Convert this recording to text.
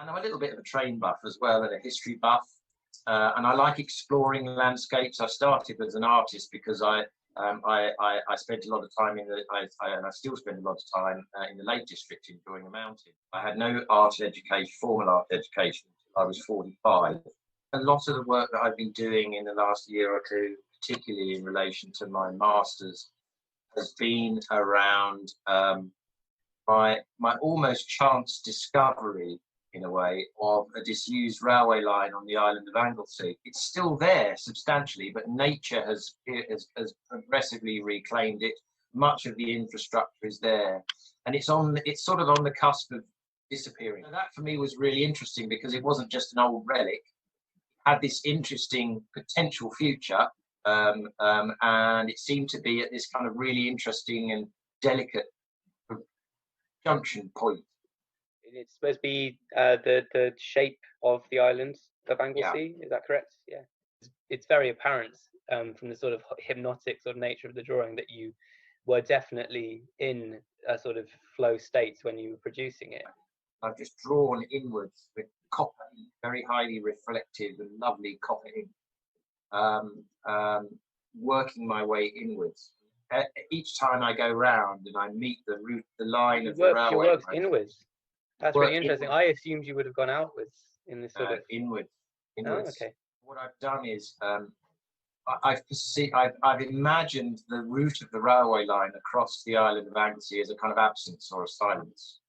And I'm a little bit of a train buff as well, and a history buff. And I like exploring landscapes. I started as an artist because I spent a lot of time and I still spend a lot of time in the Lake District enjoying the mountain. I had no art education, formal art education, until I was 45. A lot of the work that I've been doing in the last year or two, particularly in relation to my master's, has been around my almost chance discovery, in a way, of a disused railway line on the island of Anglesey. It's still there substantially, but nature has progressively reclaimed it. Much of the infrastructure is there, and it's sort of on the cusp of disappearing. And that for me was really interesting because it wasn't just an old relic. It had this interesting potential future, and it seemed to be at this kind of really interesting and delicate junction point. It's supposed to be the shape of the island of Anglesey. Yeah. Is that correct? Yeah. It's very apparent from the sort of hypnotic sort of nature of the drawing that you were definitely in a sort of flow state when you were producing it. I've just drawn inwards with copper, very highly reflective and lovely copper ink, working my way inwards. Each time I go round and I meet the route, the line of the railway. You worked inwards. That's really interesting. I assumed you would have gone outwards in this sort of inwards. Oh, okay. What I've done is I've imagined the route of the railway line across the island of Anglesey as a kind of absence or a silence.